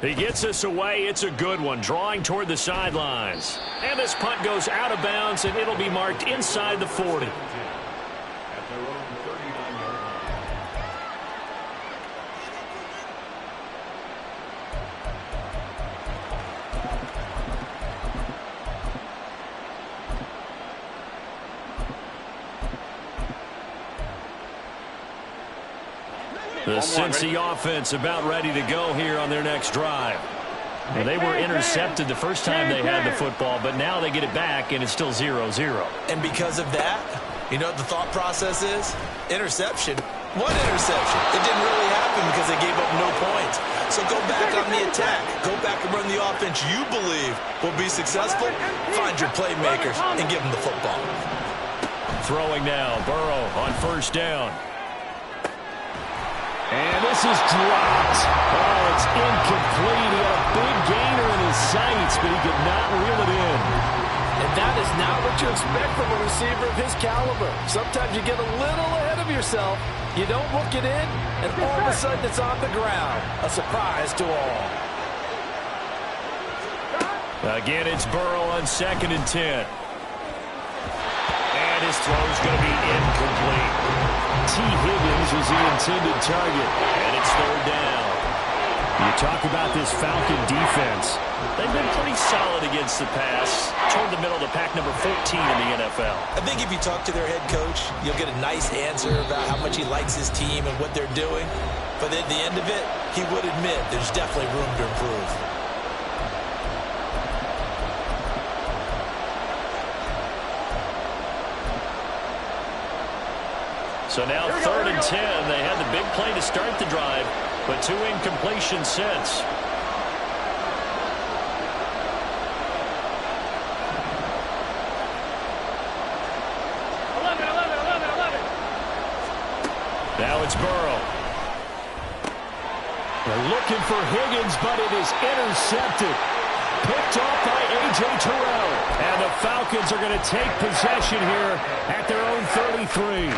He gets us away. It's a good one, drawing toward the sidelines. And this punt goes out of bounds, and it'll be marked inside the 40. The Cincy offense about ready to go here on their next drive. Well, they were intercepted the first time they had the football, but now they get it back, and it's still 0-0. And because of that, you know what the thought process is? Interception. What interception? It didn't really happen because they gave up no points. So go back on the attack. Go back and run the offense you believe will be successful. Find your playmakers and give them the football. Throwing now, Burrow on first down. And this is dropped. Oh, it's incomplete. He had a big gainer in his sights, but he could not reel it in. And that is not what you expect from a receiver of his caliber. Sometimes you get a little ahead of yourself. You don't look it in, and all of a sudden it's on the ground. A surprise to all. Again, it's Burrow on 2nd and 10. And his throw's going to be incomplete. T. Higgins was the intended target, and it's 3rd down. You talk about this Falcon defense. They've been pretty solid against the pass, toward the middle of the pack, number 14 in the NFL. I think if you talk to their head coach, you'll get a nice answer about how much he likes his team and what they're doing. But at the end of it, he would admit there's definitely room to improve. So now 3rd and 10. They had the big play to start the drive, but 2 incompletions since. Now it's Burrow. They're looking for Higgins, but it is intercepted. Picked off by A.J. Terrell. And the Falcons are going to take possession here at their own 33.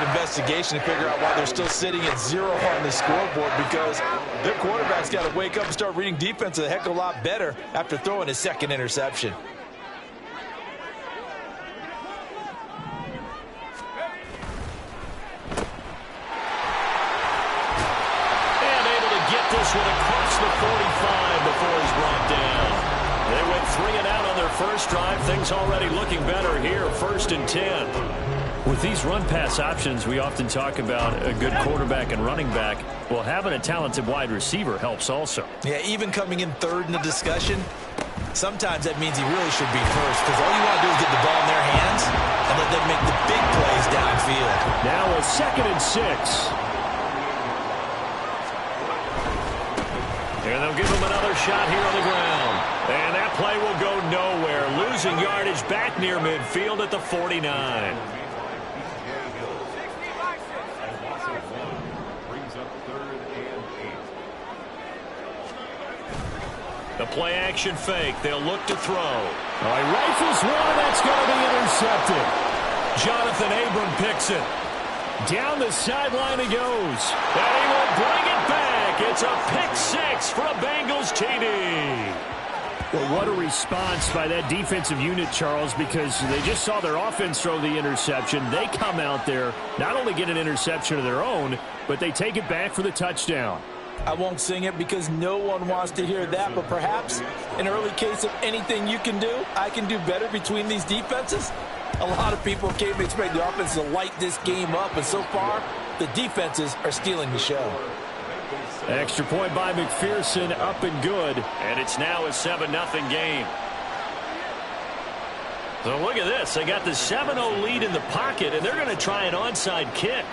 Investigation to figure out why they're still sitting at 0 on the scoreboard, because their quarterback's got to wake up and start reading defense a heck of a lot better after throwing his 2nd interception. And able to get this one across the 45 before he's brought down. They went 3 and out on their first drive. Things already looking better here, 1st and 10. With these run-pass options, we often talk about a good quarterback and running back. Well, having a talented wide receiver helps also. Yeah, even coming in 3rd in the discussion, sometimes that means he really should be first, because all you want to do is get the ball in their hands and let them make the big plays downfield. Now a 2nd and 6. And they'll give him another shot here on the ground. And that play will go nowhere. Losing yardage back near midfield at the 49. The play-action fake. They'll look to throw. Oh, he rifles one. That's going to be intercepted. Jonathan Abram picks it. Down the sideline he goes. And he will bring it back. It's a pick 6 for a Bengals TD. Well, what a response by that defensive unit, Charles, because they just saw their offense throw the interception. They come out there, not only get an interception of their own, but they take it back for the touchdown. I won't sing it because no one wants to hear that, but perhaps an early case of anything you can do, I can do better between these defenses. A lot of people came to expect the offense to light this game up, and so far, the defenses are stealing the show. Extra point by McPherson, up and good, and it's now a 7-0 game. So look at this. They got the 7-0 lead in the pocket, and they're going to try an onside kick.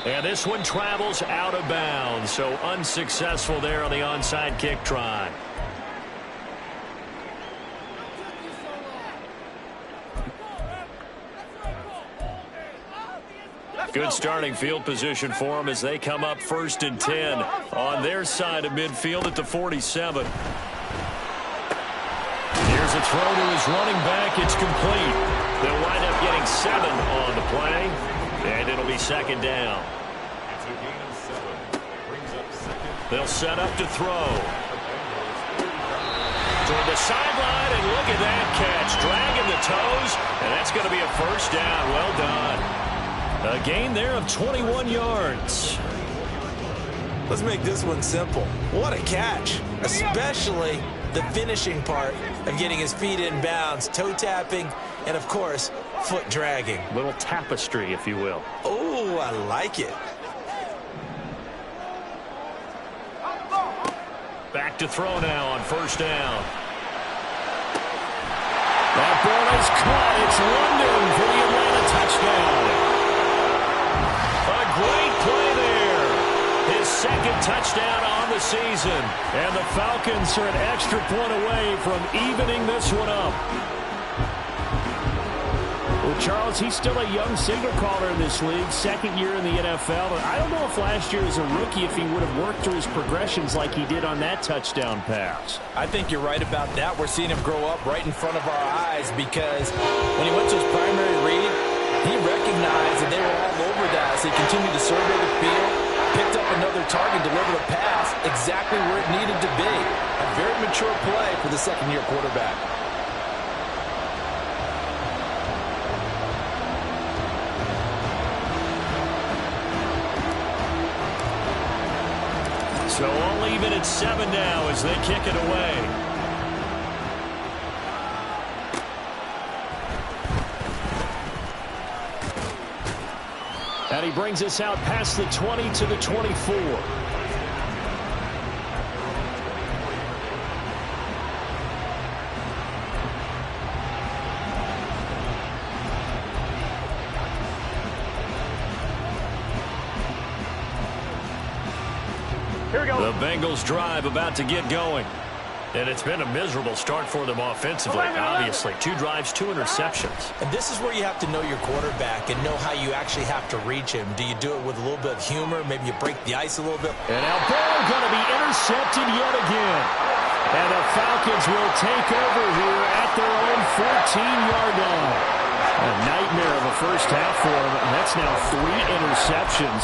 And this one travels out of bounds, so unsuccessful there on the onside kick try. Good starting field position for them as they come up 1st and 10 on their side of midfield at the 47. Here's a throw to his running back. It's complete. They'll wind up getting 7 on the play, and it'll be 2nd down. They'll set up to throw. Toward the sideline, and look at that catch. Dragging the toes, and that's going to be a 1st down. Well done. A gain there of 21 yards. Let's make this one simple. What a catch, especially the finishing part of getting his feet in bounds, toe tapping, and, of course, foot dragging. Little tapestry, if you will. Oh, I like it. Back to throw now on 1st down. That ball is caught. It's London for the Atlanta touchdown. A great play there. His 2nd touchdown on the season. And the Falcons are an extra point away from evening this one up. Well, Charles, he's still a young signal caller in this league, 2nd year in the NFL. And I don't know if last year as a rookie if he would have worked through his progressions like he did on that touchdown pass. I think you're right about that. We're seeing him grow up right in front of our eyes because when he went to his primary read, he recognized that they were all over that as he continued to survey the field, picked up another target, delivered a pass exactly where it needed to be. A very mature play for the 2nd-year quarterback. So all even at 7 now as they kick it away. And he brings us out past the 20 to the 24. Here we go. The Bengals drive about to get going. And it's been a miserable start for them offensively, obviously. 2 drives, 2 interceptions. And this is where you have to know your quarterback and know how you actually have to reach him. Do you do it with a little bit of humor? Maybe you break the ice a little bit. And now ball going to be intercepted yet again. And the Falcons will take over here at their own 14-yard line. A nightmare of a first half for him, and that's now 3 interceptions.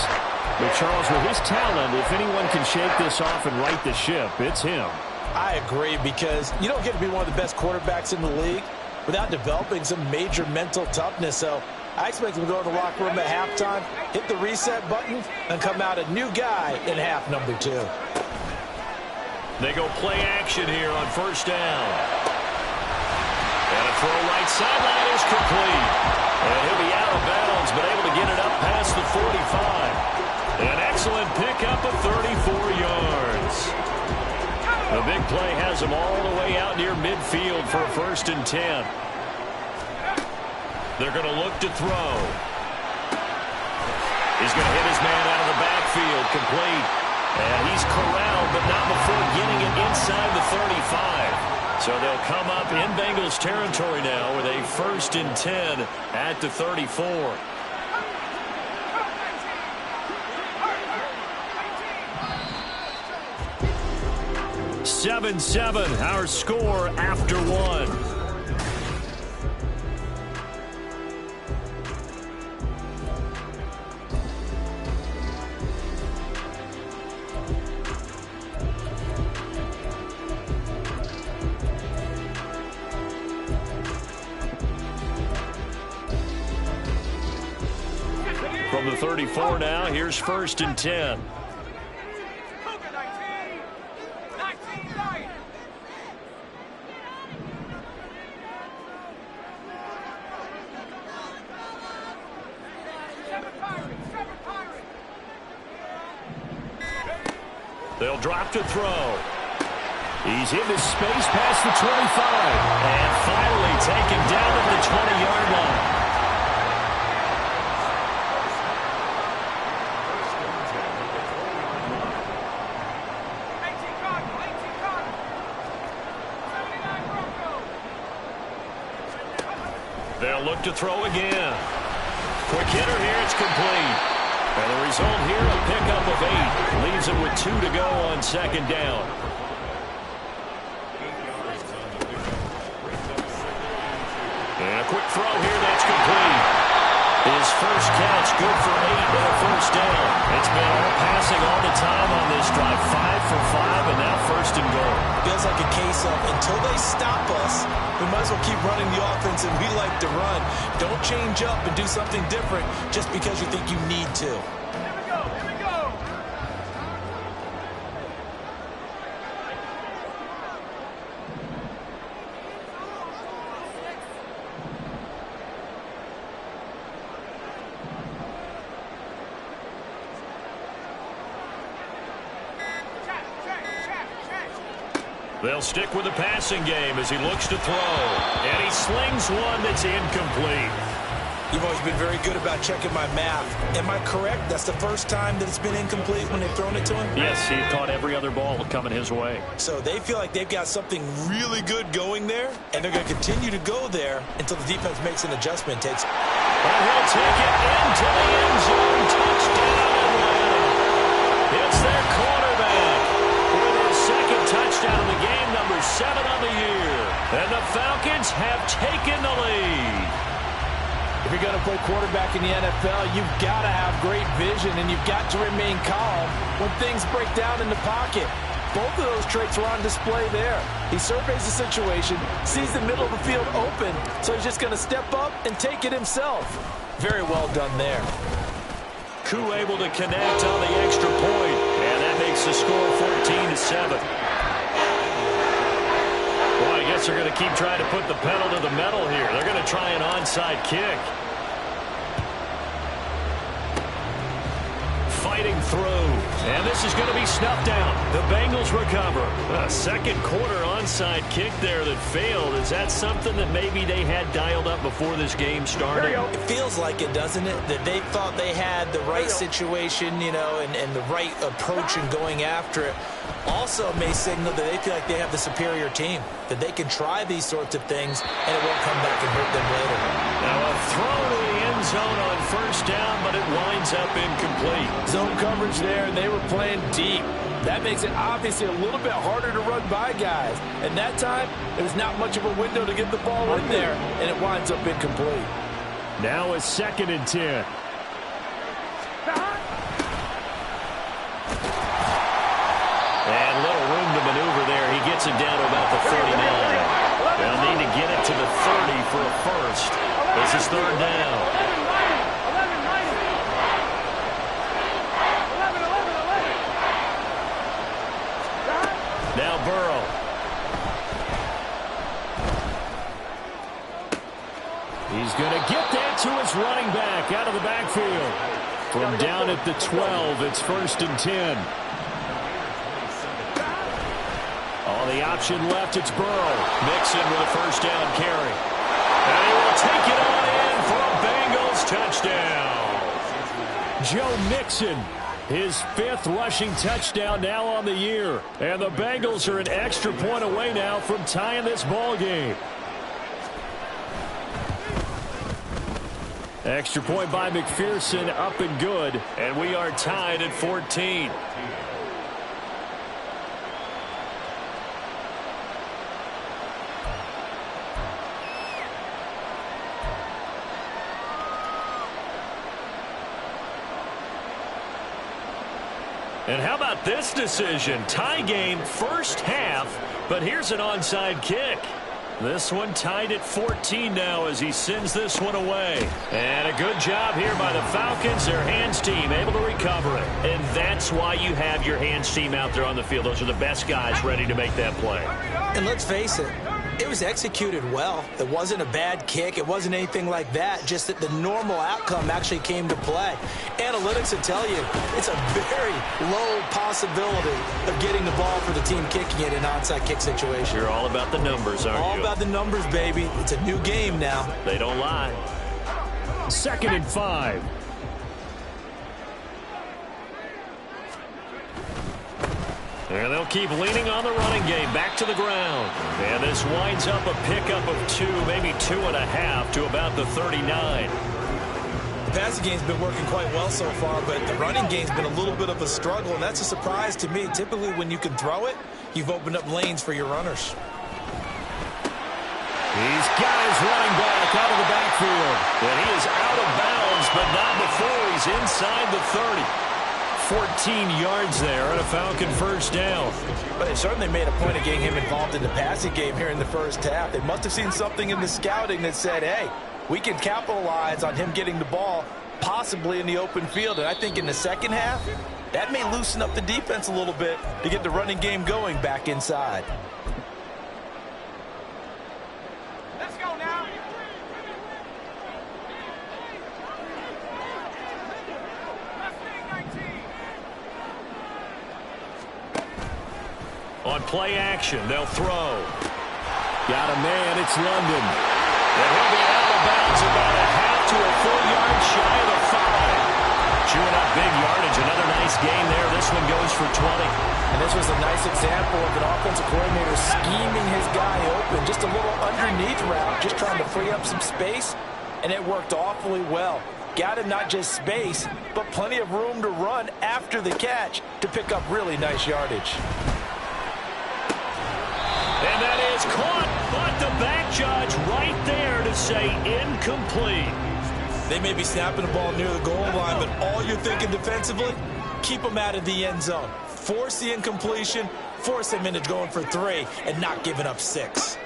But Charles, with his talent, if anyone can shake this off and right the ship, it's him. I agree, because you don't get to be one of the best quarterbacks in the league without developing some major mental toughness. So I expect him to go to the locker room at halftime, hit the reset button, and come out a new guy in half number 2. They go play action here on 1st down. And a throw right sideline is complete. And he'll be out of bounds, but able to get it up past the 45. An excellent pickup of 34 yards. The big play has him all the way out near midfield for a 1st and 10. They're going to look to throw. He's going to hit his man out of the backfield, complete. And he's corralled, but not before getting it inside the 35. So they'll come up in Bengals territory now with a 1st and 10 at the 34. 7-7, our score after 1. From the 34 now, here's 1st and 10. They'll drop to throw. He's into space past the 25. And finally taken down at the 20-yard line. They'll look to throw again. Quick hitter here, it's complete. And the result here, a pickup of 8. Leaves it with 2 to go on second down. And a quick throw here, that's complete. His first catch, good for 8 and a first down. It's been all passing all the time on this drive. 5 for 5, and now first and goal. Feels like a case of until they stop us, we might as well keep running the offense, and we like to run. Don't change up and do something different just because you think you need to. They'll stick with the passing game as he looks to throw. And he slings one that's incomplete. You've always been very good about checking my math. Am I correct? That's the first time that it's been incomplete when they've thrown it to him? Yes, he caught every other ball coming his way. So they feel like they've got something really good going there, and they're going to continue to go there until the defense makes an adjustment. And he'll take it into the end zone. Touchdown Atlanta. It's their quarterback with his second touchdown of the game, number 7 on the year. And the Falcons have taken the lead. If you're going to play quarterback in the NFL, you've got to have great vision, and you've got to remain calm when things break down in the pocket. Both of those traits were on display there. He surveys the situation, sees the middle of the field open, so he's just going to step up and take it himself. Very well done there. Koo able to connect on the extra point, and that makes the score 14-7. Well, I guess they're going to keep trying to put the pedal to the metal here. They're going to try an onside kick. Fighting through. And this is going to be snuffed down. The Bengals recover. A second quarter onside kick there that failed. Is that something that maybe they had dialed up before this game started? It feels like it, doesn't it? That they thought they had the right situation, you know, and the right approach in going after it. Also may signal that they feel like they have the superior team, that they can try these sorts of things, and it won't come back and hurt them later. Now a throw to the end zone on first down, but it winds up incomplete. Zone coverage there, and they were playing deep. That makes it obviously a little bit harder to run by guys. And that time, there's not much of a window to get the ball in there, and it winds up incomplete. Now a 2nd and 10. And little room to maneuver there. He gets it down to about the 49. They'll need to get it to the 30 for a first. This is 3rd down. Now Burrow. He's going to get that to his running back out of the backfield. From down at the 12, it's 1st and 10. On the option left, it's Burrow. Mixon with a first down carry. And he will take it on in for a Bengals touchdown. Joe Mixon, his 5th rushing touchdown now on the year. And the Bengals are an extra point away now from tying this ball game. Extra point by McPherson, up and good. And we are tied at 14. And how about this decision? Tie game first half, but here's an onside kick. This one tied at 14 now as he sends this one away. And a good job here by the Falcons, their hands team, able to recover it. And that's why you have your hands team out there on the field. Those are the best guys ready to make that play. And let's face it, It was executed well. It wasn't a bad kick. It wasn't anything like that. Just that the normal outcome actually came to play. Analytics will tell you it's a very low possibility of getting the ball for the team kicking it in an onside kick situation. You're all about the numbers, aren't you? All about the numbers, baby. It's a new game now. They don't lie. 2nd and 5. And they'll keep leaning on the running game. Back to the ground. And this winds up a pickup of 2, maybe 2.5 to about the 39. The passing game's been working quite well so far, but the running game's been a little bit of a struggle, and that's a surprise to me. Typically, when you can throw it, you've opened up lanes for your runners. He's got his running back out of the backfield. And he is out of bounds, but not before he's inside the 30. 14 yards there and a Falcon first down. But they certainly made a point of getting him involved in the passing game here in the first half. They must have seen something in the scouting that said, hey, we can capitalize on him getting the ball possibly in the open field. And I think in the second half, that may loosen up the defense a little bit to get the running game going back inside. Let's go now. On play action, they'll throw. Got a man, it's London. And he'll be out of bounds about a half to a full yard shy of the 5. Chewing up big yardage, another nice gain there. This one goes for 20. And this was a nice example of an offensive coordinator scheming his guy open. Just a little underneath route, just trying to free up some space, and it worked awfully well. Got him not just space, but plenty of room to run after the catch to pick up really nice yardage. And that is caught, but the back judge right there to say incomplete. They may be snapping the ball near the goal line, but all you're thinking defensively, keep them out of the end zone. Force the incompletion, force them into going for 3, and not giving up 6.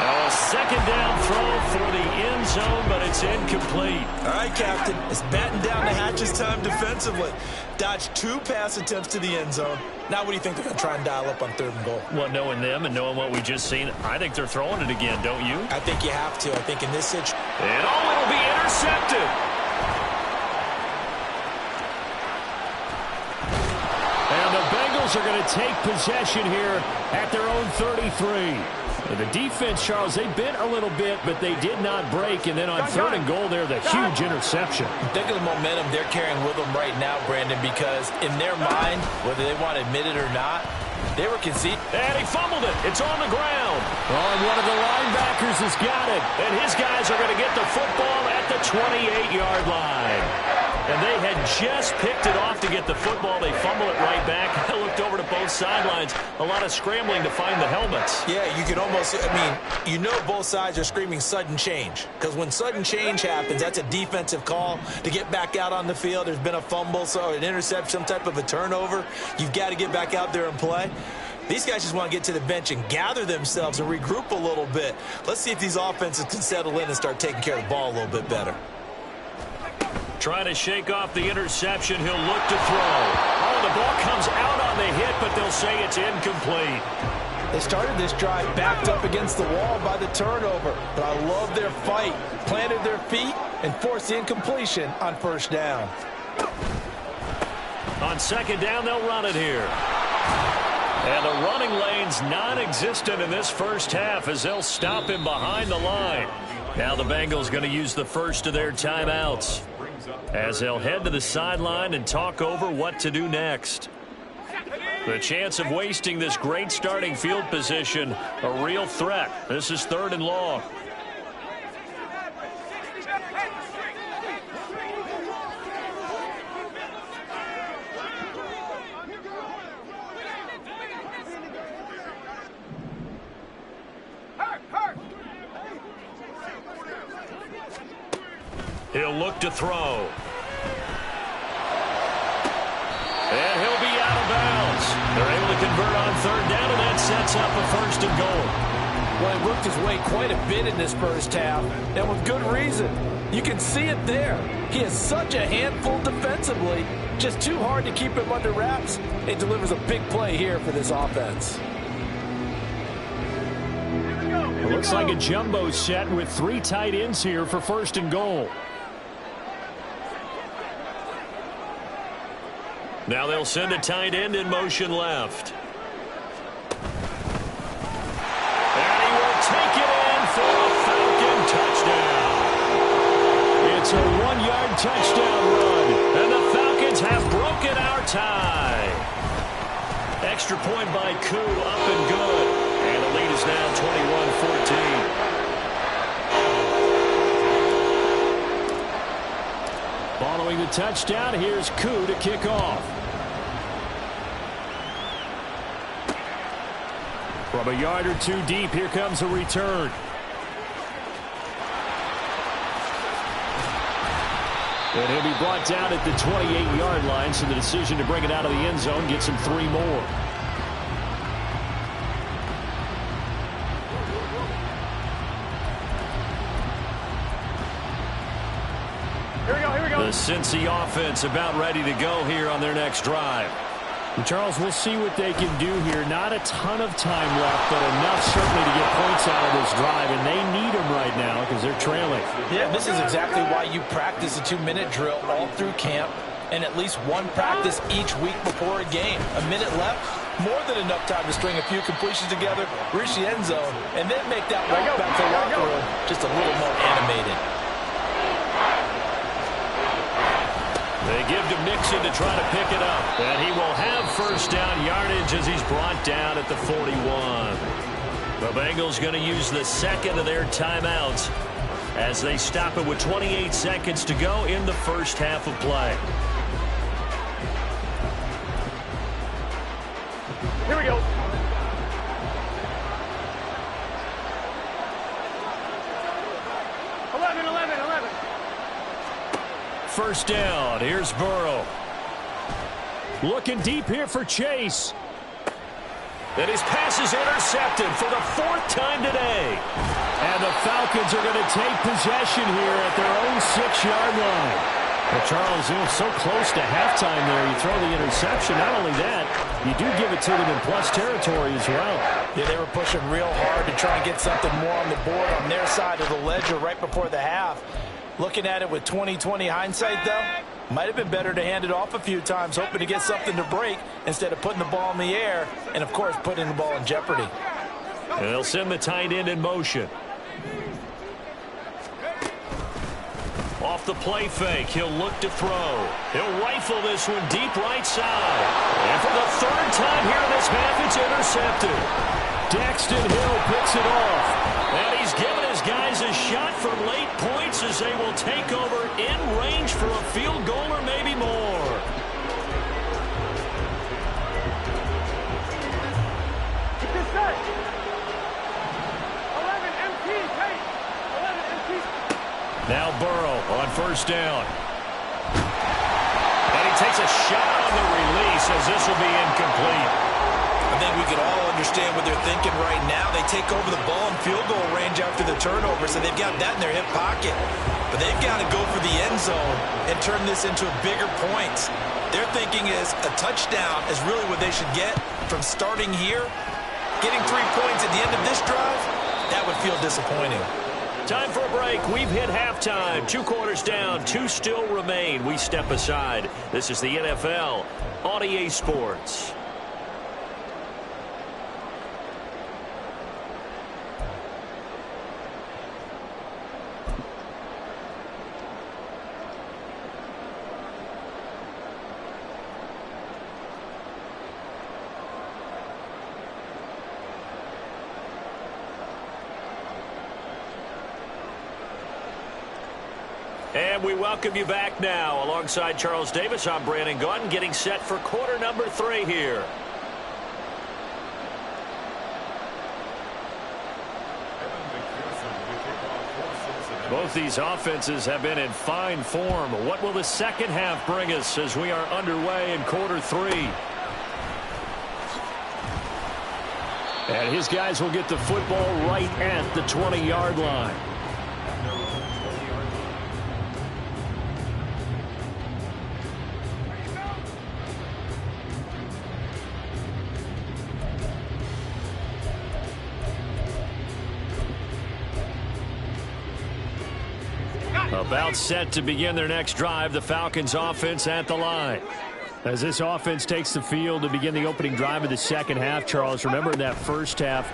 Now a second down throw for the end zone, but it's incomplete. All right, Captain, it's batten down the hatches time defensively. Dodged 2 pass attempts to the end zone. Now what do you think they're going to try and dial up on 3rd and goal? Well, knowing them and knowing what we just seen, I think they're throwing it again, don't you? I think you have to. I think in this situation. And it'll be intercepted. And the Bengals are going to take possession here at their own 33. The defense, Charles, they bent a little bit, but they did not break. And then on 3rd and goal there, the huge interception. Think of the momentum they're carrying with them right now, Brandon, because in their mind, whether they want to admit it or not, they were conceding. And he fumbled it. It's on the ground. Oh, and one of the linebackers has got it. And his guys are going to get the football at the 28-yard line. And they had just picked it off to get the football. They fumble it right back. I looked over to both sidelines. A lot of scrambling to find the helmets. Yeah, you can almost, you know both sides are screaming sudden change. Because when sudden change happens, that's a defensive call to get back out on the field. There's been a fumble, so an interception, some type of a turnover. You've got to get back out there and play. These guys just want to get to the bench and gather themselves and regroup a little bit. Let's see if these offenses can settle in and start taking care of the ball a little bit better. Trying to shake off the interception. He'll look to throw. Oh, the ball comes out on the hit, but they'll say it's incomplete. They started this drive backed up against the wall by the turnover, but I love their fight. Planted their feet and forced the incompletion on 1st down. On 2nd down, they'll run it here. And the running lane's non-existent in this first half as they'll stop him behind the line. Now the Bengals going to use the first of their timeouts as they'll head to the sideline and talk over what to do next. The chance of wasting this great starting field position, a real threat. This is 3rd and long. He'll look to throw. And he'll be out of bounds. They're able to convert on 3rd down, and that sets up a 1st and goal. Well, he worked his way quite a bit in this first half, and with good reason. You can see it there. He is such a handful defensively, just too hard to keep him under wraps. It delivers a big play here for this offense. It looks like a jumbo set with 3 tight ends here for 1st and goal. Now they'll send a tight end in motion left. And he will take it in for a Falcon touchdown. It's a 1-yard touchdown run, and the Falcons have broken our tie. Extra point by Koo, up and good. And the lead is now 21-14. Following the touchdown, here's Koo to kick off. From a yard or 2 deep, here comes a return. And he'll be brought down at the 28-yard line, so the decision to bring it out of the end zone gets him 3 more. Here we go. The Cincy offense about ready to go here on their next drive. And Charles, we'll see what they can do here. Not a ton of time left, but enough certainly to get points out of this drive, and they need them right now because they're trailing. Yeah, this is exactly why you practice a 2-minute drill all through camp and at least one practice each week before a game. A minute left, more than enough time to string a few completions together, reach the end zone, and then make that walk back to the locker room just a little more animated. They give to Mixon to try to pick it up. And he will have 1st down yardage as he's brought down at the 41. The Bengals going to use the 2nd of their timeouts as they stop it with 28 seconds to go in the first half of play. Here we go. First down. Here's Burrow. Looking deep here for Chase. And his pass is intercepted for the 4th time today. And the Falcons are going to take possession here at their own 6-yard line. Well, Charles, so close to halftime there. You throw the interception. Not only that, you do give it to them in plus territory as well. Yeah, they were pushing real hard to try and get something more on the board on their side of the ledger right before the half. Looking at it with 20/20 hindsight, though, might have been better to hand it off a few times, hoping to get something to break instead of putting the ball in the air and, of course, putting the ball in jeopardy. And they'll send the tight end in motion. Off the play fake, he'll look to throw. He'll rifle this one deep right side. And for the 3rd time here in this half, it's intercepted. Daxton Hill picks it off. And he's given his guys a shot for late points as they will take over in range for a field goal or maybe more. Get this set. 11 MT, hey. 11 MT. Now Burrow on 1st down. And he takes a shot on the release as this will be incomplete. I think we could all understand what they're thinking right now. They take over the ball in field goal range after the turnover, so they've got that in their hip pocket. But they've got to go for the end zone and turn this into a bigger point. Their thinking is a touchdown is really what they should get from starting here. Getting 3 points at the end of this drive, that would feel disappointing. Time for a break. We've hit halftime. 2 quarters down. 2 still remain. We step aside. This is the NFL on EA Sports. And we welcome you back now. Alongside Charles Davis, I'm Brandon Gaudin, getting set for quarter number 3 here. Both these offenses have been in fine form. What will the second half bring us as we are underway in quarter 3? And his guys will get the football right at the 20-yard line. About set to begin their next drive, the Falcons offense at the line. As this offense takes the field to begin the opening drive of the second half, Charles, remember in that first half,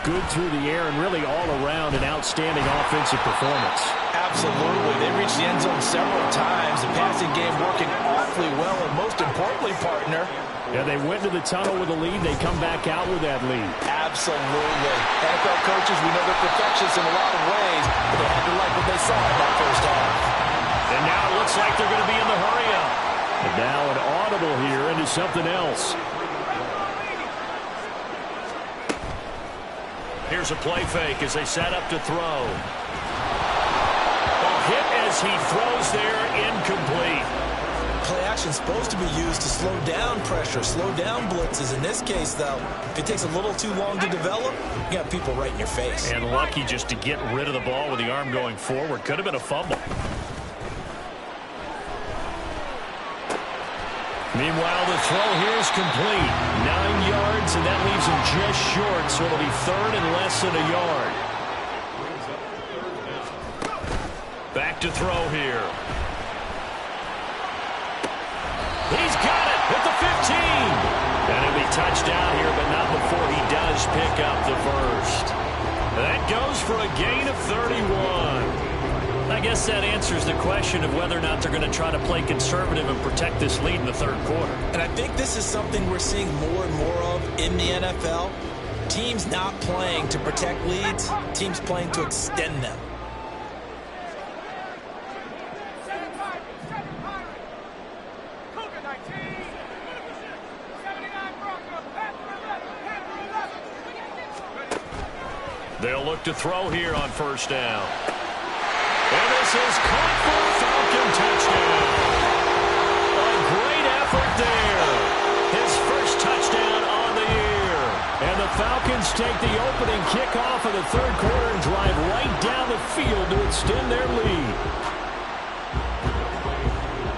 good through the air and really all around an outstanding offensive performance. Absolutely. They reached the end zone several times. The passing game working awfully well, and most importantly, partner, yeah, they went to the tunnel with a lead. They come back out with that lead. Absolutely. NFL coaches, we know they're perfectionists in a lot of ways, but they had to like what they saw in that first half. And now it looks like they're going to be in the hurry-up. And now an audible here into something else. Here's a play fake as they set up to throw. A hit as he throws there, incomplete. Play action is supposed to be used to slow down pressure, slow down blitzes. In this case, though, if it takes a little too long to develop, you got people right in your face. And lucky just to get rid of the ball with the arm going forward. Could have been a fumble. Meanwhile, the throw here is complete. 9 yards, and that leaves him just short, so it'll be third and less than a yard. Back to throw here. He's got it at the 15. And it'll be touchdown here, but not before he does pick up the first. That goes for a gain of 31. I guess that answers the question of whether or not they're going to try to play conservative and protect this lead in the third quarter. And I think this is something we're seeing more and more of in the NFL. Teams not playing to protect leads, teams playing to extend them. They'll look to throw here on first down. And this is caught for a Falcon touchdown. A great effort there. His first touchdown on the year. And the Falcons take the opening kickoff of the third quarter and drive right down the field to extend their lead.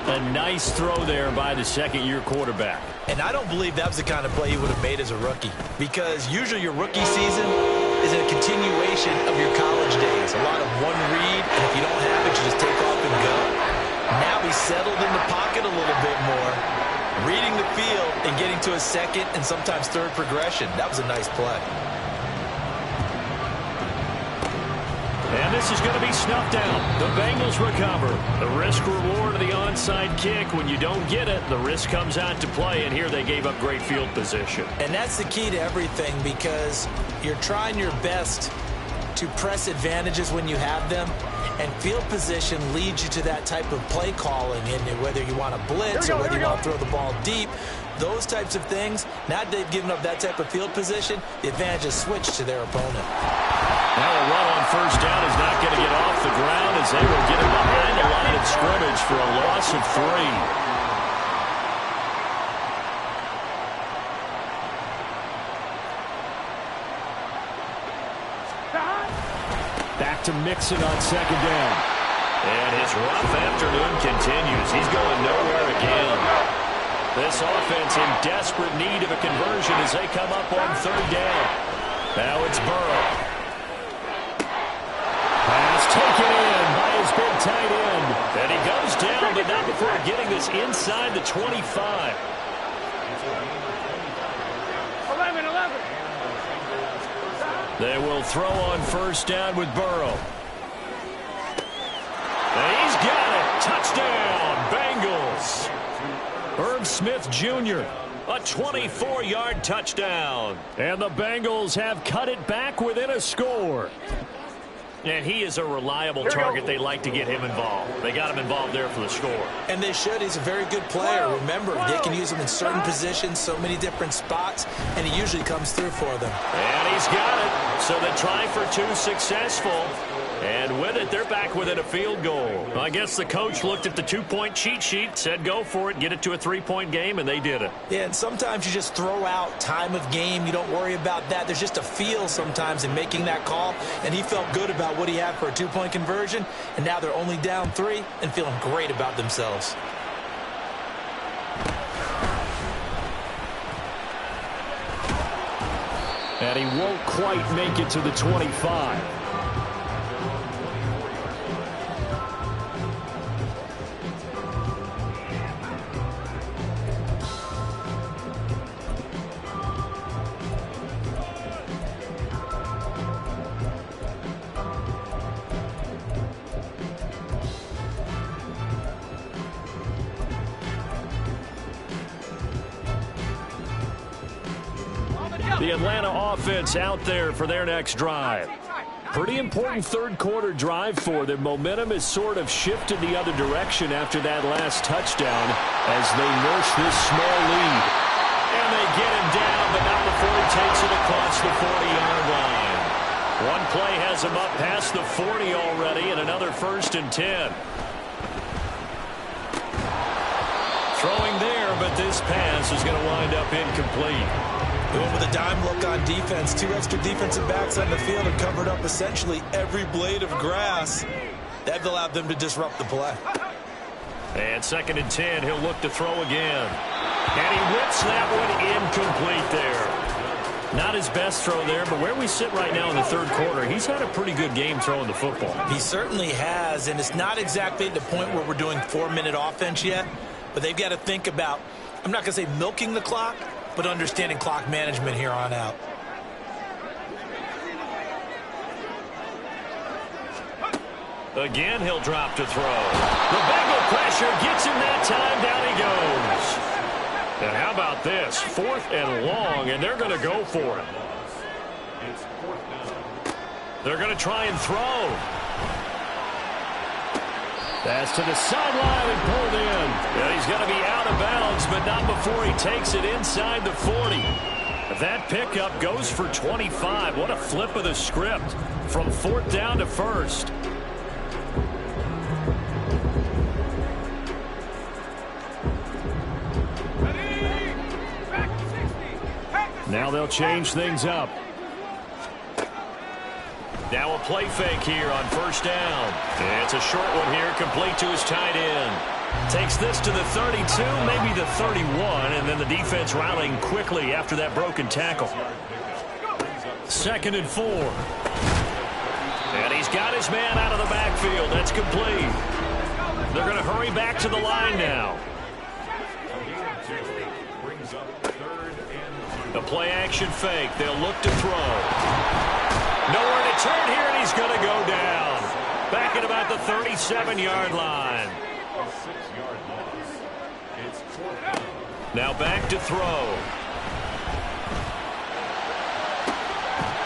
A nice throw there by the second-year quarterback. And I don't believe that was the kind of play he would have made as a rookie, because usually your rookie season is a continuation of your college days. A lot of one read, and if you don't have it, you just take off and go. Now he's settled in the pocket a little bit more, reading the field and getting to a second and sometimes third progression. That was a nice play. And this is going to be snuffed out. The Bengals recover. The risk-reward of the onside kick. When you don't get it, the risk comes out to play, and here they gave up great field position. And that's the key to everything, because you're trying your best to press advantages when you have them, and field position leads you to that type of play calling, and whether you want to blitz or whether you want to throw the ball deep, those types of things. Now that they've given up that type of field position, the advantage is switched to their opponent. Now a run on first down is not going to get off the ground as they will get him behind the line of scrimmage for a loss of 3. Back to Mixon on second down. And his rough afternoon continues. He's going nowhere again. This offense in desperate need of a conversion as they come up on third down. Now it's Burrow. Pass taken in by his big tight end. And he goes down, but not before getting this inside the 25. 11. They will throw on first down with Burrow. And he's got it. Touchdown, Bengals. Herb Smith Jr., a 24-yard touchdown. And the Bengals have cut it back within a score. And he is a reliable target. They like to get him involved. They got him involved there for the score. And they should. He's a very good player. Remember, they can use him in certain positions, so many different spots, and he usually comes through for them. And he's got it. So the try for 2 successful. And with it, they're back within a field goal. I guess the coach looked at the two-point cheat sheet, said go for it, get it to a three-point game, and they did it. Yeah, and sometimes you just throw out time of game. You don't worry about that. There's just a feel sometimes in making that call, and he felt good about what he had for a two-point conversion, and now they're only down 3 and feeling great about themselves. And he won't quite make it to the 25. The Atlanta offense out there for their next drive. Pretty important third quarter drive for them. Momentum has sort of shifted the other direction after that last touchdown as they nurse this small lead. And they get him down, but not before he takes it across the 40-yard line. One play has him up past the 40 already, and another 1st and 10. Throwing there, but this pass is going to wind up incomplete. Going with a dime look on defense. 2 extra defensive backs on the field and covered up essentially every blade of grass. That allowed them to disrupt the play. And 2nd and 10, he'll look to throw again. And he whips that one incomplete there. Not his best throw there, but where we sit right now in the third quarter, he's had a pretty good game throwing the football. He certainly has, and it's not exactly at the point where we're doing 4-minute offense yet, but they've got to think about, I'm not going to say milking the clock, but understanding clock management here on out. Again, he'll drop to throw. The Bengal pressure gets him that time. Down he goes. And how about this? 4th and long, and they're going to go for it. They're going to try and throw. Pass to the sideline and pulled in. And he's going to be out of bounds, but not before he takes it inside the 40. That pickup goes for 25. What a flip of the script from 4th down to 1st. Now they'll change things up. Now a play fake here on 1st down. It's a short one here, complete to his tight end. Takes this to the 32, maybe the 31, and then the defense rallying quickly after that broken tackle. 2nd and 4. And he's got his man out of the backfield. That's complete. They're going to hurry back to the line now. The play action fake. They'll look to throw. Nowhere to turn here, and he's going to go down. Back at about the 37-yard line. Now back to throw.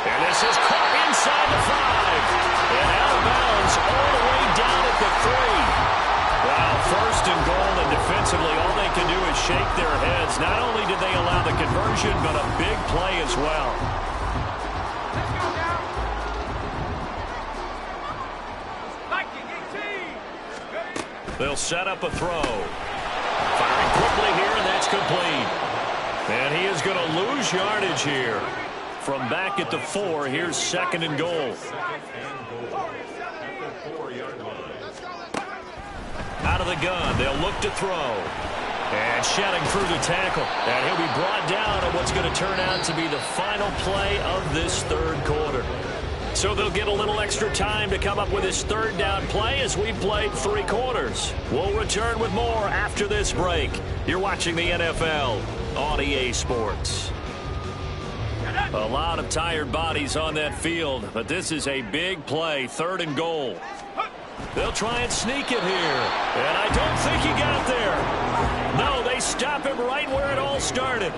And this is caught inside the 5. And out of bounds all the way down at the 3. Wow, 1st and goal, and defensively all they can do is shake their heads. Not only did they allow the conversion, but a big play as well. They'll set up a throw. Firing quickly here, and that's complete. And he is going to lose yardage here. From back at the 4, here's 2nd and goal. Out of the gun, they'll look to throw. And shedding through the tackle. And he'll be brought down on what's going to turn out to be the final play of this third quarter. So they'll get a little extra time to come up with his 3rd down play as we played 3 quarters. We'll return with more after this break. You're watching the NFL on EA Sports. A lot of tired bodies on that field, but this is a big play, 3rd and goal. They'll try and sneak it here, and I don't think he got there. No, they stop him right where it all started.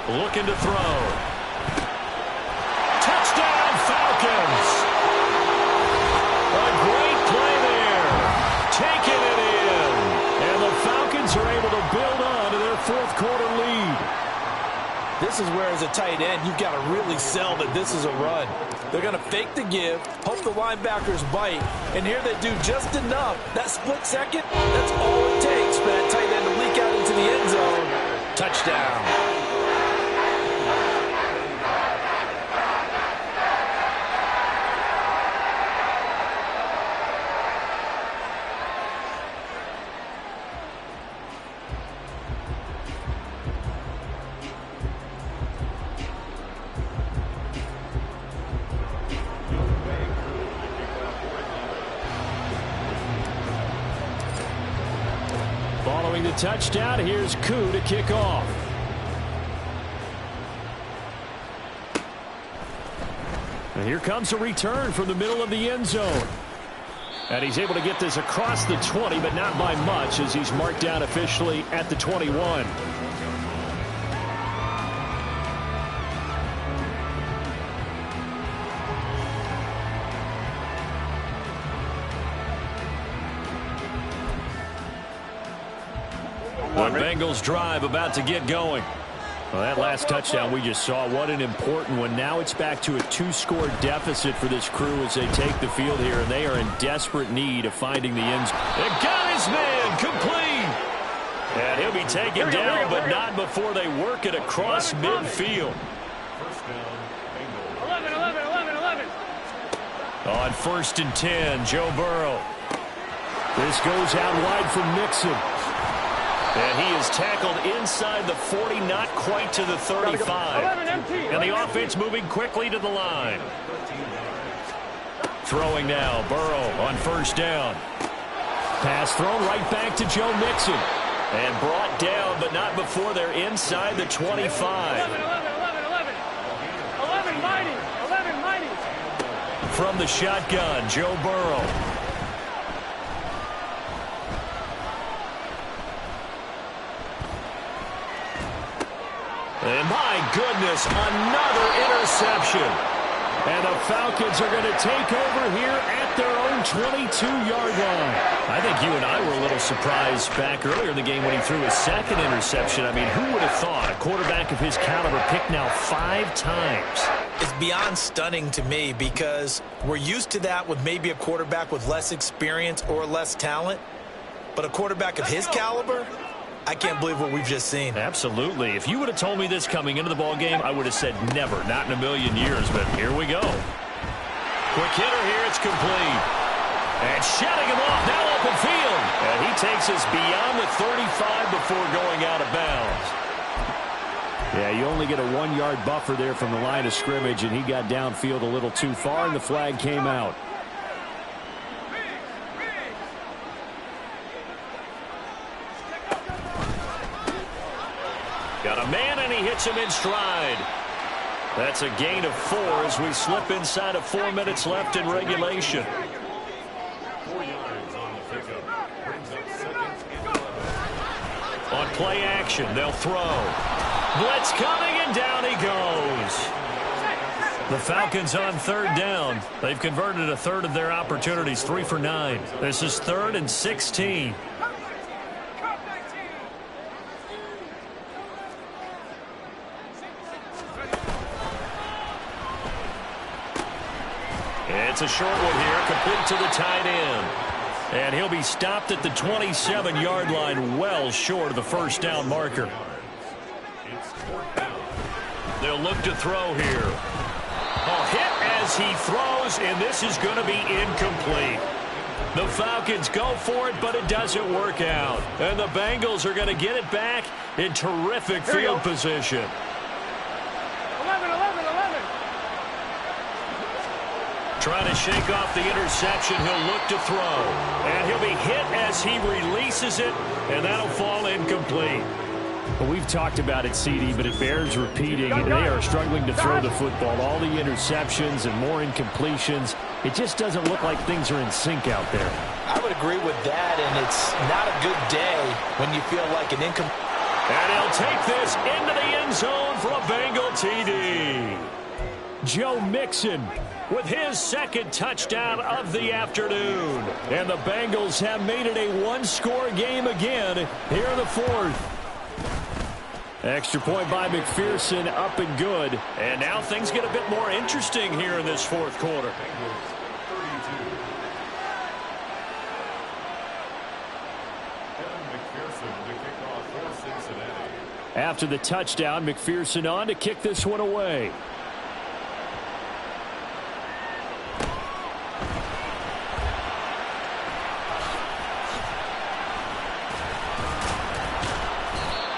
Looking to throw. This is where, as a tight end, you've got to really sell that this is a run. They're going to fake the give, hope the linebackers bite, and here they do just enough. That split second, that's all it takes for that tight end to leak out into the end zone. Touchdown. Following the touchdown, here's Koo to kick off. And here comes a return from the middle of the end zone. And he's able to get this across the 20, but not by much, as he's marked down officially at the 21. The Bengals drive about to get going. Well, that last touchdown we just saw, what an important one. Now it's back to a 2-score deficit for this crew as they take the field here, and they are in desperate need of finding the end zone. They got his man complete. And he'll be taken down, but not before they work it across midfield. 11. On 1st and 10, Joe Burrow. This goes out wide for Mixon. And he is tackled inside the 40, not quite to the 35. And the offense moving quickly to the line. Throwing now, Burrow on 1st down. Pass thrown right back to Joe Mixon. And brought down, but not before they're inside the 25. 11 mighty. From the shotgun, Joe Burrow. And my goodness, another interception. And the Falcons are going to take over here at their own 22-yard line. I think you and I were a little surprised back earlier in the game when he threw his 2nd interception. I mean, who would have thought a quarterback of his caliber picked now 5 times? It's beyond stunning to me because we're used to that with maybe a quarterback with less experience or less talent. But a quarterback of his caliber, I can't believe what we've just seen. Absolutely. If you would have told me this coming into the ballgame, I would have said never, not in a million years, but here we go. Quick hitter here, it's complete. And shutting him off, now open field. And he takes us beyond the 35 before going out of bounds. Yeah, you only get a 1-yard buffer there from the line of scrimmage, and he got downfield a little too far, and the flag came out. Got a man, and he hits him in stride. That's a gain of 4 as we slip inside of 4 minutes left in regulation. On play action, they'll throw. Blitz coming, and down he goes. The Falcons on 3rd down. They've converted a third of their opportunities, 3 for 9. This is 3rd and 16. It's a short one here, complete to the tight end. And he'll be stopped at the 27-yard line, well short of the 1st down marker. They'll look to throw here. A hit as he throws, and this is going to be incomplete. The Falcons go for it, but it doesn't work out. And the Bengals are going to get it back in terrific field position. 11. Trying to shake off the interception, he'll look to throw. And he'll be hit as he releases it, and that'll fall incomplete. Well, we've talked about it, CD, but it bears repeating. They are struggling to throw the football. All the interceptions and more incompletions. It just doesn't look like things are in sync out there. I would agree with that, and it's not a good day when you feel like an incomplete. And he'll take this into the end zone for a Bengal TD. Joe Mixon with his 2nd touchdown of the afternoon. And the Bengals have made it a 1-score game again here in the 4th. Extra point by McPherson, up and good. And now things get a bit more interesting here in this fourth quarter. After the touchdown, McPherson on to kick this one away.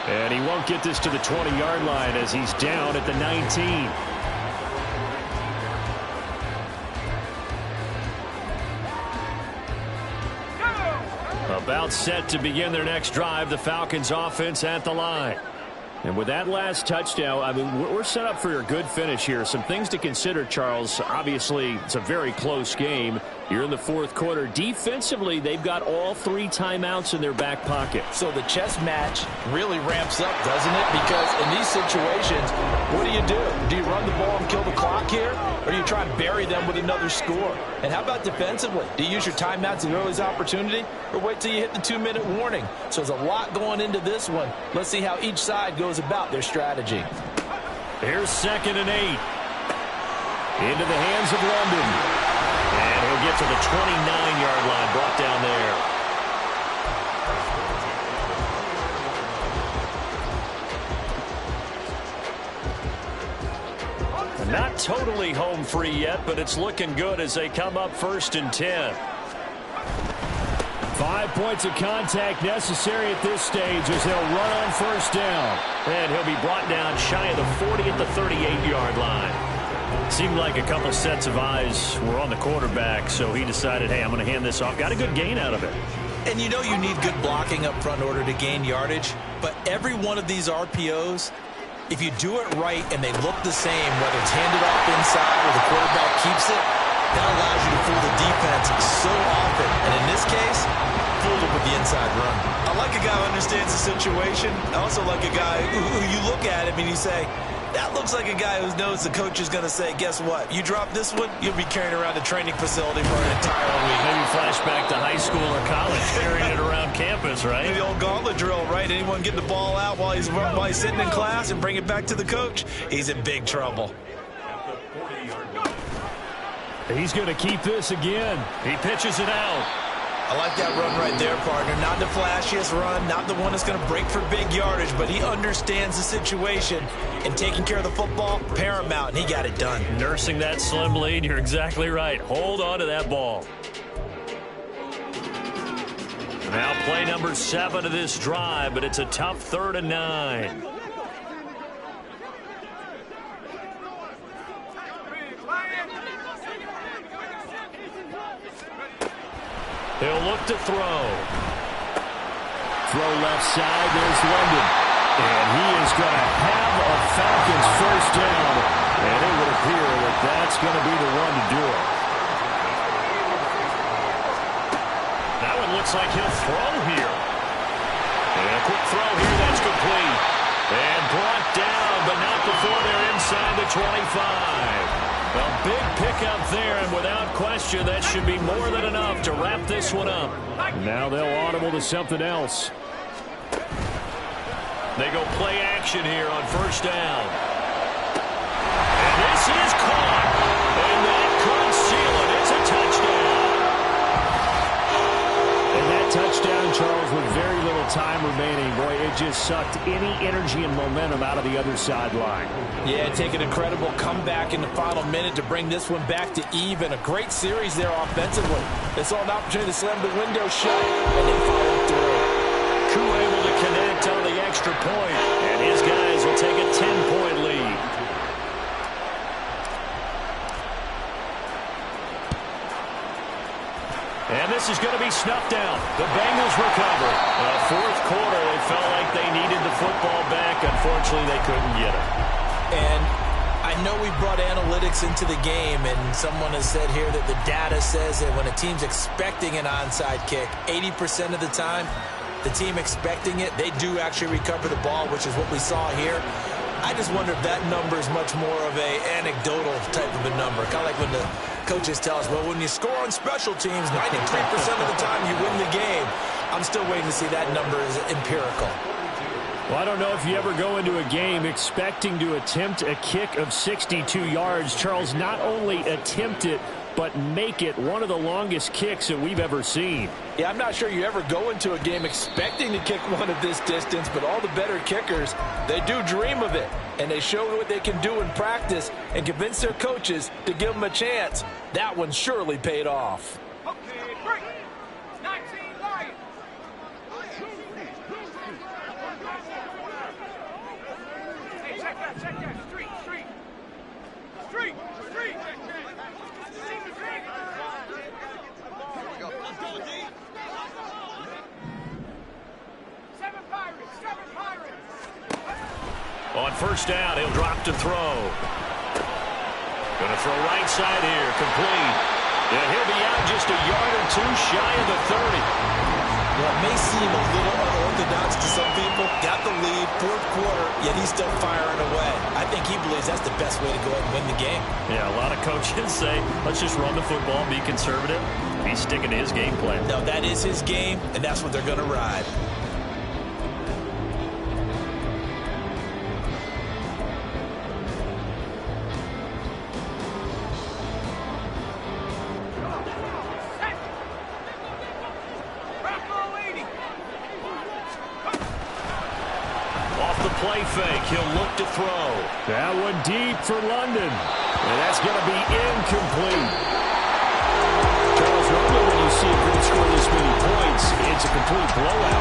And he won't get this to the 20-yard line as he's down at the 19. About set to begin their next drive, the Falcons offense at the line. And with that last touchdown, I mean, we're set up for a good finish here. Some things to consider, Charles. Obviously, it's a very close game. You're in the fourth quarter. Defensively, they've got all 3 timeouts in their back pocket. So the chess match really ramps up, doesn't it? Because in these situations, what do? Do you run the ball and kill the clock here? Or do you try and bury them with another score? And how about defensively? Do you use your timeouts at earliest opportunity? Or wait till you hit the 2-minute warning? So there's a lot going into this one. Let's see how each side goes about their strategy. Here's 2nd and 8. Into the hands of London. And he'll get to the 29-yard line, brought down there. Not totally home free yet, but it's looking good as they come up 1st and 10. 5 points of contact necessary at this stage as they'll run on 1st down. And he'll be brought down shy of the 40 at the 38-yard line. Seemed like a couple sets of eyes were on the quarterback, so he decided, hey, I'm going to hand this off. Got a good gain out of it. And you know you need good blocking up front in order to gain yardage, but every one of these RPOs, if you do it right and they look the same, whether it's handed off inside or the quarterback keeps it, that allows you to fool the defense so often. And in this case, fooled it with the inside run. I like a guy who understands the situation. I also like a guy who you look at him and you say, that looks like a guy who knows the coach is going to say, guess what? You drop this one, you'll be carrying around the training facility for an entire week. Maybe flashback to high school or college, carrying it around campus, right? The old gauntlet drill, right? Anyone get the ball out while he's sitting in class and bring it back to the coach, he's in big trouble. He's going to keep this again. He pitches it out. I like that run right there, partner. Not the flashiest run, not the one that's going to break for big yardage, but he understands the situation, and taking care of the football, paramount, and he got it done. Nursing that slim lead, you're exactly right. Hold on to that ball. Now play number 7 of this drive, but it's a tough 3rd and 9. He'll look to throw. Throw left side. There's London. And he is going to have a Falcons 1st down. And it would appear that that's going to be the one to do it. That one looks like he'll throw here. And a quick throw here. That's complete. And brought down, but not before they're inside the 25. A big pickup there, and without question, that should be more than enough to wrap this one up. Now they'll audible to something else. They go play action here on 1st down. And this is caught. And that could seal it. It's a touchdown. And that touchdown, Charles, with very little time remaining. Boy, it just sucked any energy and momentum out of the other sideline. Yeah, take an incredible comeback in the final minute to bring this one back to even. A great series there offensively. They saw an opportunity to slam the window shut, and they followed through. Koo able to connect on the extra point, and his guys will take a 10-point lead. And this is going to be snuffed out. The Bengals recover. Fourth quarter, they felt like they needed the football back. Unfortunately, they couldn't get it. And I know we brought analytics into the game, and someone has said here that the data says that when a team's expecting an onside kick, 80% of the time, the team expecting it, they do actually recover the ball, which is what we saw here. I just wonder if that number is much more of a anecdotal type of a number. Kind of like when the coaches tell us, well, when you score on special teams, 93% of the time you win the game. I'm still waiting to see that number is empirical. Well, I don't know if you ever go into a game expecting to attempt a kick of 62 yards. Charles, not only attempt it, but make it one of the longest kicks that we've ever seen. Yeah, I'm not sure you ever go into a game expecting to kick one of this distance, but all the better kickers, they do dream of it. And they show what they can do in practice and convince their coaches to give them a chance. That one surely paid off. Okay, break. 19 Lions. Hey, check that. Street. Seven Pirates. On first down, he'll drop to throw. Going to throw right side here, complete. And he'll be out just a yard or two shy of the 30. Well, it may seem a little unorthodox to some people. Got the lead, fourth quarter, yet he's still firing away. I think he believes that's the best way to go ahead and win the game. Yeah, a lot of coaches say, let's just run the football and be conservative. He's sticking to his game plan. No, that is his game, and that's what they're going to ride. Play fake. He'll look to throw. That one deep for London. And that's going to be incomplete. Charles, normally when you see a group score this many points, it's a complete blowout.